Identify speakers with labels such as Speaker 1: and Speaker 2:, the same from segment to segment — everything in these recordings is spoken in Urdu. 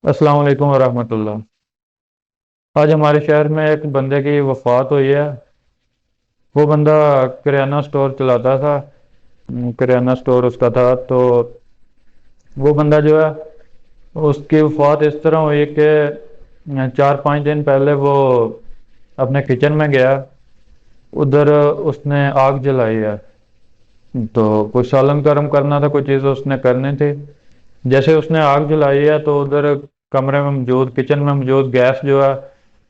Speaker 1: السلام علیکم ورحمۃ اللہ۔ آج ہمارے شہر میں ایک بندے کی وفات ہوئی ہے۔ وہ بندہ کریانہ سٹور چلاتا تھا، کریانہ سٹور اس کا تھا۔ تو وہ بندہ جو ہے، اس کی وفات اس طرح ہوئی کہ 4-5 دن پہلے وہ اپنے کچن میں گیا، ادھر اس نے آگ جلائی ہے۔ تو کچھ سالن گرم کرنا تھا، کوئی چیز اس نے کرنی تھی۔ جیسے اس نے آگ جلائی ہے تو ادھر کمرے میں موجود، کچن میں موجود گیس جو ہے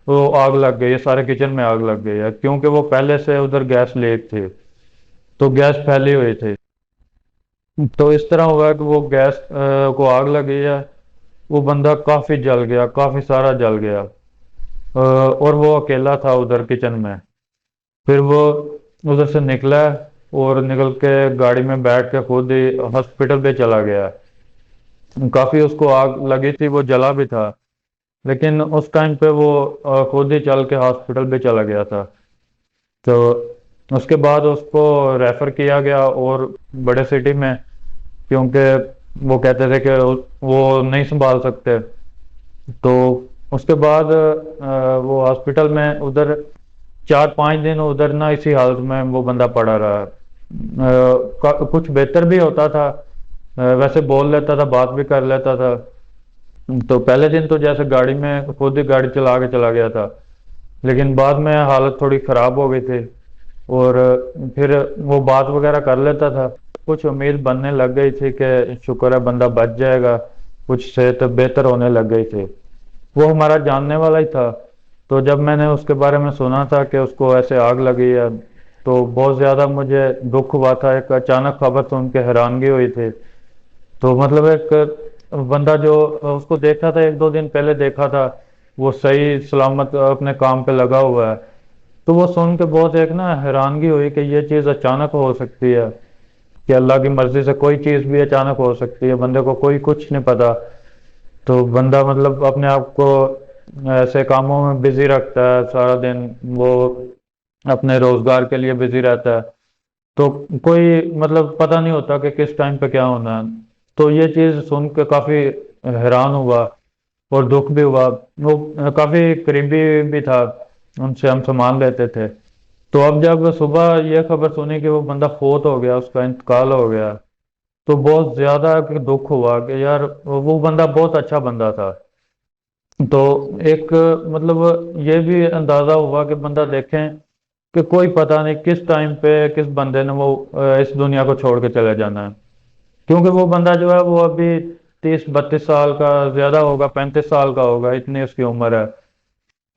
Speaker 1: وہ آگ لگ گئی ہے، سارے کچن میں آگ لگ گئی ہے، کیونکہ وہ پہلے سے ادھر گیس لیک تھی تو گیس پھیلی ہوئی تھی۔ تو اس طرح ہوا کہ وہ گیس کو آگ لگی ہے، وہ بندہ کافی جل گیا، کافی سارا جل گیا۔ اور وہ اکیلا تھا ادھر کچن میں۔ پھر وہ ادھر سے نکلا اور نکل کے گاڑی میں بیٹھ کے خود ہی ہاسپٹل پہ چلا گیا۔ کافی اس کو آگ لگی تھی، وہ جلا بھی تھا، لیکن اس ٹائم پہ وہ خود ہی چل کے ہاسپٹل پہ چلا گیا تھا۔ تو اس کے بعد اس کو ریفر کیا گیا اور بڑے سٹی میں، کیونکہ وہ کہتے تھے کہ وہ نہیں سنبھال سکتے۔ تو اس کے بعد وہ ہاسپٹل میں ادھر 4-5 دن ادھر نہ اسی حالت میں وہ بندہ پڑا رہا۔ کچھ بہتر بھی ہوتا تھا، ویسے بول لیتا تھا، بات بھی کر لیتا تھا۔ تو پہلے دن تو جیسے گاڑی میں خود ہی گاڑی چلا کے چلا گیا تھا، لیکن بعد میں حالت تھوڑی خراب ہو گئی تھی، اور پھر وہ بات وغیرہ کر لیتا تھا۔ کچھ امید بننے لگ گئی تھی کہ شکر ہے بندہ بچ جائے گا، کچھ صحت بہتر ہونے لگ گئی تھی۔ وہ ہمارا جاننے والا ہی تھا۔ تو جب میں نے اس کے بارے میں سنا تھا کہ اس کو ایسے آگ لگی ہے، تو بہت زیادہ مجھے دکھ ہوا تھا۔ ایک اچانک خبر سن کے حیرانگی ہوئی تھی۔ تو مطلب ایک بندہ جو اس کو دیکھا تھا، 1-2 دن پہلے دیکھا تھا، وہ صحیح سلامت اپنے کام پہ لگا ہوا ہے، تو وہ سن کے بہت ایک نا حیرانگی ہوئی کہ یہ چیز اچانک ہو سکتی ہے، کہ اللہ کی مرضی سے کوئی چیز بھی اچانک ہو سکتی ہے، بندے کو کوئی کچھ نہیں پتا۔ تو بندہ مطلب اپنے آپ کو ایسے کاموں میں بزی رکھتا ہے سارا دن، وہ اپنے روزگار کے لیے بزی رہتا ہے، تو کوئی مطلب پتہ نہیں ہوتا کہ کس ٹائم پہ کیا ہونا ہے۔ تو یہ چیز سن کے کافی حیران ہوا اور دکھ بھی ہوا۔ وہ کافی قریبی بھی تھا، ان سے ہم سامان لیتے تھے۔ تو اب جب صبح یہ خبر سنی کہ وہ بندہ فوت ہو گیا، اس کا انتقال ہو گیا، تو بہت زیادہ دکھ ہوا کہ یار وہ بندہ بہت اچھا بندہ تھا۔ تو ایک مطلب یہ بھی اندازہ ہوا کہ بندہ دیکھیں کہ کوئی پتہ نہیں کس ٹائم پہ کس بندے نے وہ اس دنیا کو چھوڑ کے چلے جانا ہے، کیونکہ وہ بندہ جو ہے وہ ابھی 30-32 سال کا زیادہ ہوگا، 35 سال کا ہوگا، اتنی اس کی عمر ہے،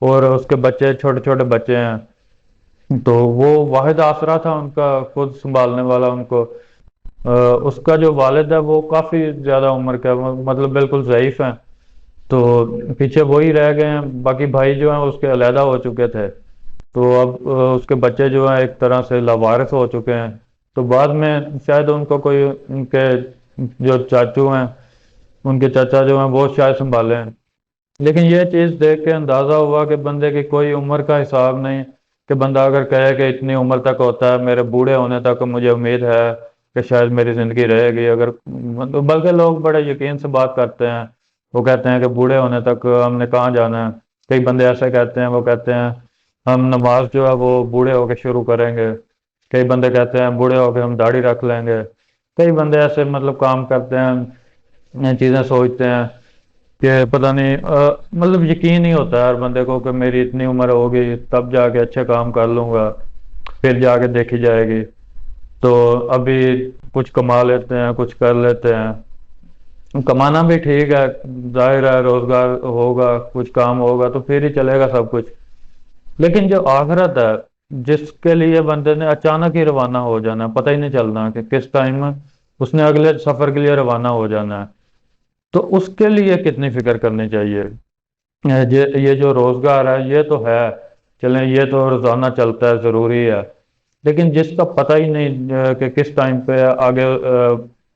Speaker 1: اور اس کے بچے چھوٹے چھوٹے بچے ہیں۔ تو وہ واحد آسرا تھا ان کا، خود سنبھالنے والا ان کو۔ اس کا جو والد ہے وہ کافی زیادہ عمر کا ہے، مطلب بالکل ضعیف ہیں۔ تو پیچھے وہی رہ گئے ہیں، باقی بھائی جو ہیں اس کے علیحدہ ہو چکے تھے۔ تو اب اس کے بچے جو ہیں ایک طرح سے لاوارث ہو چکے ہیں۔ تو بعد میں شاید ان کو کوئی، ان کے جو چاچو ہیں، ان کے چچا جو ہیں وہ شاید سنبھالیں۔ لیکن یہ چیز دیکھ کے اندازہ ہوا کہ بندے کی کوئی عمر کا حساب نہیں، کہ بندہ اگر کہے کہ اتنی عمر تک ہوتا ہے، میرے بوڑھے ہونے تک مجھے امید ہے کہ شاید میری زندگی رہے گی، اگر بلکہ لوگ بڑے یقین سے بات کرتے ہیں، وہ کہتے ہیں کہ بوڑھے ہونے تک ہم نے کہاں جانا ہے۔ کئی بندے ایسے کہتے ہیں، وہ کہتے ہیں ہم نماز جو ہے وہ بوڑھے ہو کے شروع کریں گے۔ کئی بندے کہتے ہیں بوڑھے ہو کے ہم داڑھی رکھ لیں گے۔ کئی بندے ایسے مطلب کام کرتے ہیں، یہ چیزیں سوچتے ہیں کہ پتہ نہیں، مطلب یقین نہیں ہوتا ہے ہر بندے کو کہ میری اتنی عمر ہوگی تب جا کے اچھے کام کر لوں گا، پھر جا کے دیکھی جائے گی۔ تو ابھی کچھ کما لیتے ہیں، کچھ کر لیتے ہیں، کمانا بھی ٹھیک ہے، ظاہر ہے روزگار ہوگا، کچھ کام ہوگا تو پھر ہی چلے گا سب کچھ۔ لیکن جو آخرت ہے، جس کے لیے بندے نے اچانک ہی روانہ ہو جانا ہے، پتہ ہی نہیں چلنا کہ کس ٹائم اس نے اگلے سفر کے لیے روانہ ہو جانا ہے، تو اس کے لیے کتنی فکر کرنی چاہیے۔ یہ جو روزگار ہے یہ تو ہے، چلیں یہ تو روزانہ چلتا ہے، ضروری ہے، لیکن جس کا پتہ ہی نہیں کہ کس ٹائم پہ آگے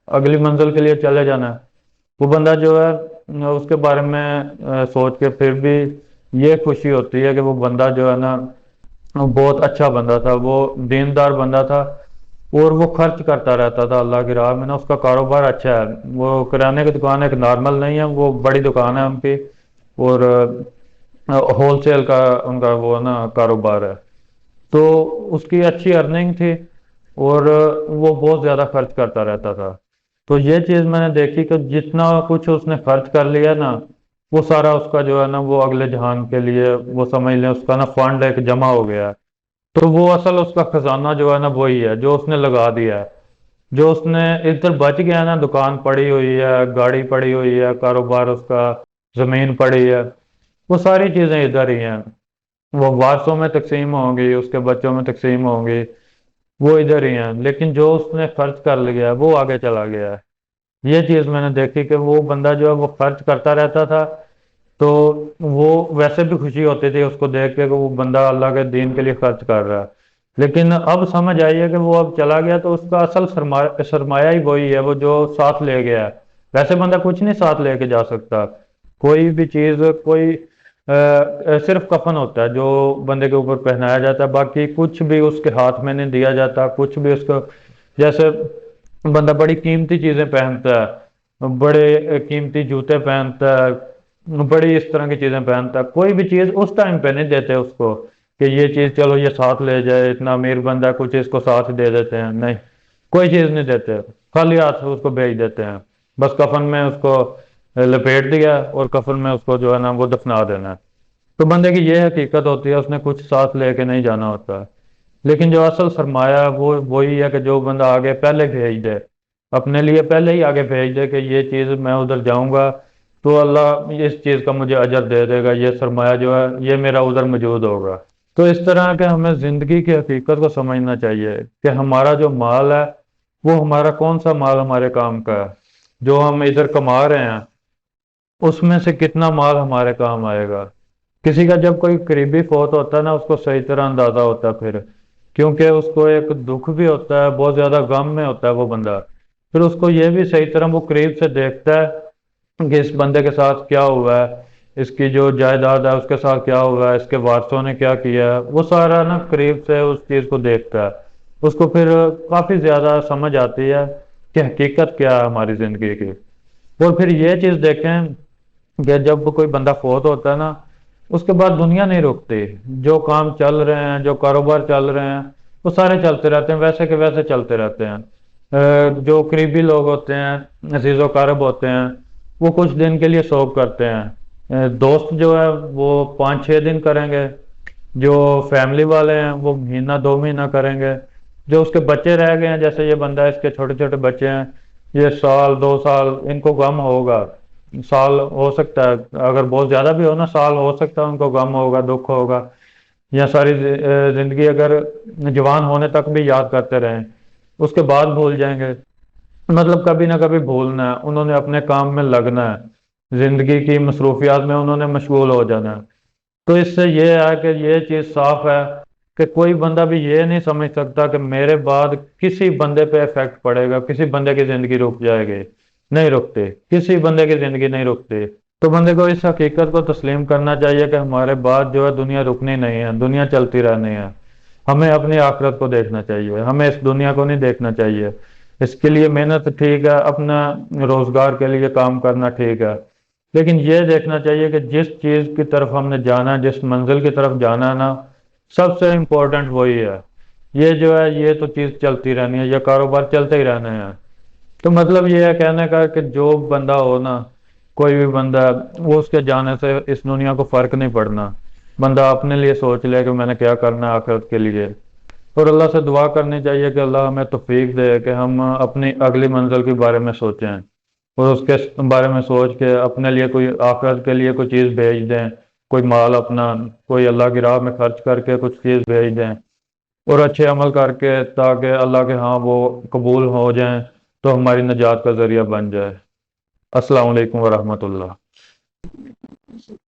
Speaker 1: اگلی منزل کے لیے چلے جانا ہے، وہ بندہ جو ہے اس کے بارے میں سوچ کے پھر بھی یہ خوشی ہوتی ہے کہ وہ بندہ جو ہے نا بہت اچھا بندہ تھا، وہ دیندار بندہ تھا، اور وہ خرچ کرتا رہتا تھا اللہ کی راہ میں نا، اس کا کاروبار اچھا ہے، وہ کرانے کی دکان ایک نارمل نہیں ہے، وہ بڑی دکان ہے ان کی، اور ہول سیل کا ان کا وہ نا کاروبار ہے، تو اس کی اچھی ارننگ تھی، اور وہ بہت زیادہ خرچ کرتا رہتا تھا۔ تو یہ چیز میں نے دیکھی کہ جتنا کچھ اس نے خرچ کر لیا نا، وہ سارا اس کا جو ہے نا وہ اگلے جہان کے لیے، وہ سمجھ لیں اس کا نا فنڈ ایک جمع ہو گیا ہے۔ تو وہ اصل اس کا خزانہ جو ہے نا وہی ہے جو اس نے لگا دیا ہے، جو اس نے ادھر بچ گیا نا، دکان پڑی ہوئی ہے، گاڑی پڑی ہوئی ہے، کاروبار اس کا، زمین پڑی ہے، وہ ساری چیزیں ادھر ہی ہیں، وہ وارثوں میں تقسیم ہوں گی، اس کے بچوں میں تقسیم ہوں گی، وہ ادھر ہی ہیں، لیکن جو اس نے خرچ کر لیا ہے وہ آگے چلا گیا ہے۔ یہ چیز میں نے دیکھی کہ وہ بندہ جو ہے وہ خرچ کرتا رہتا تھا، تو وہ ویسے بھی خوشی ہوتی تھی اس کو دیکھ کے کہ وہ بندہ اللہ کے دین کے لیے خرچ کر رہا ہے، لیکن اب سمجھ آئی ہے کہ وہ اب چلا گیا تو اس کا اصل سرمایہ ہی وہی ہے، وہ جو ساتھ لے گیا ہے۔ ویسے بندہ کچھ نہیں ساتھ لے کے جا سکتا، کوئی بھی چیز، کوئی صرف کفن ہوتا ہے جو بندے کے اوپر پہنایا جاتا ہے، باقی کچھ بھی اس کے ہاتھ میں نہیں دیا جاتا، کچھ بھی اس کو، جیسے بندہ بڑی قیمتی چیزیں پہنتا ہے، بڑے قیمتی جوتے پہنتا ہے، بڑی اس طرح کی چیزیں پہنتا ہے، کوئی بھی چیز اس ٹائم پہ نہیں دیتے اس کو کہ یہ چیز چلو یہ ساتھ لے جائے، اتنا امیر بندہ ہے کچھ اس کو ساتھ دے دیتے ہیں، نہیں، کوئی چیز نہیں دیتے، خالی ہاتھ سے اس کو بھیج دیتے ہیں، بس کفن میں اس کو لپیٹ دیا اور کفن میں اس کو جو ہے نا وہ دفنا دینا ہے۔ تو بندے کی یہ حقیقت ہوتی ہے، اس نے کچھ ساتھ لے کے نہیں جانا ہوتا، لیکن جو اصل سرمایہ وہ وہی ہے کہ جو بندہ آگے پہلے بھیج دے، اپنے لیے پہلے ہی آگے بھیج دے کہ یہ چیز میں ادھر جاؤں گا تو اللہ اس چیز کا مجھے اجر دے دے گا، یہ سرمایہ جو ہے یہ میرا ادھر موجود ہوگا۔ تو اس طرح کے ہمیں زندگی کی حقیقت کو سمجھنا چاہیے کہ ہمارا جو مال ہے وہ ہمارا کون سا مال ہمارے کام کا ہے، جو ہم ادھر کما رہے ہیں اس میں سے کتنا مال ہمارے کام آئے گا۔ کسی کا جب کوئی قریبی فوت ہوتا ہے نا، اس کو صحیح طرح اندازہ ہوتا ہے پھر، کیونکہ اس کو ایک دکھ بھی ہوتا ہے، بہت زیادہ غم میں ہوتا ہے وہ بندہ، پھر اس کو یہ بھی صحیح طرح وہ قریب سے دیکھتا ہے کہ اس بندے کے ساتھ کیا ہوا ہے، اس کی جو جائیداد ہے اس کے ساتھ کیا ہوا ہے، اس کے وارثوں نے کیا کیا ہے، وہ سارا نا قریب سے اس چیز کو دیکھتا ہے، اس کو پھر کافی زیادہ سمجھ آتی ہے کہ حقیقت کیا ہے ہماری زندگی کی۔ اور پھر یہ چیز دیکھیں کہ جب کوئی بندہ فوت ہوتا ہے نا، اس کے بعد دنیا نہیں رکتی، جو کام چل رہے ہیں، جو کاروبار چل رہے ہیں، وہ سارے چلتے رہتے ہیں، ویسے کے ویسے چلتے رہتے ہیں۔ جو قریبی لوگ ہوتے ہیں، عزیز و قارب ہوتے ہیں، وہ کچھ دن کے لیے سوگ کرتے ہیں، دوست جو ہے وہ 5-6 دن کریں گے، جو فیملی والے ہیں وہ مہینہ 2 مہینہ کریں گے، جو اس کے بچے رہ گئے ہیں، جیسے یہ بندہ اس کے چھوٹے چھوٹے بچے ہیں، یہ سال 2 سال ان کو غم ہوگا، سال ہو سکتا ہے اگر بہت زیادہ بھی ہو نا، سال ہو سکتا ہے ان کو غم ہوگا، دکھ ہوگا، یا ساری زندگی اگر جوان ہونے تک بھی یاد کرتے رہیں، اس کے بعد بھول جائیں گے، مطلب کبھی نہ کبھی بھولنا ہے، انہوں نے اپنے کام میں لگنا ہے، زندگی کی مصروفیات میں انہوں نے مشغول ہو جانا ہے۔ تو اس سے یہ ہے کہ یہ چیز صاف ہے کہ کوئی بندہ بھی یہ نہیں سمجھ سکتا کہ میرے بعد کسی بندے پہ افیکٹ پڑے گا، کسی بندے کی زندگی رک جائے گی، نہیں رکتے، کسی بندے کی زندگی نہیں رکتی۔ تو بندے کو اس حقیقت کو تسلیم کرنا چاہیے کہ ہمارے بعد جو ہے دنیا رکنی نہیں ہے، دنیا چلتی رہنی ہے، ہمیں اپنی آخرت کو دیکھنا چاہیے، ہمیں اس دنیا کو نہیں دیکھنا چاہیے۔ اس کے لیے محنت ٹھیک ہے، اپنا روزگار کے لیے کام کرنا ٹھیک ہے، لیکن یہ دیکھنا چاہیے کہ جس چیز کی طرف ہم نے جانا ہے، جس منزل کی طرف جانا ہے نا، سب سے امپورٹنٹ وہی ہے۔ یہ جو ہے یہ تو چیز چلتی رہنی ہے، یہ کاروبار چلتے ہی رہنے ہیں۔ تو مطلب یہ ہے کہنے کا کہ جو بندہ ہو نا، کوئی بھی بندہ، وہ اس کے جانے سے اس دنیا کو فرق نہیں پڑنا، بندہ اپنے لیے سوچ لے کہ میں نے کیا کرنا ہے آخرت کے لیے، اور اللہ سے دعا کرنی چاہیے کہ اللہ ہمیں توفیق دے کہ ہم اپنی اگلی منزل کے بارے میں سوچیں، اور اس کے بارے میں سوچ کے اپنے لیے کوئی آخرت کے لیے کوئی چیز بھیج دیں، کوئی مال اپنا، کوئی اللہ کی راہ میں خرچ کر کے کچھ چیز بھیج دیں، اور اچھے عمل کر کے تاکہ اللہ کے ہاں وہ قبول ہو جائیں، تو ہماری نجات کا ذریعہ بن جائے۔ السلام علیکم ورحمۃ اللہ۔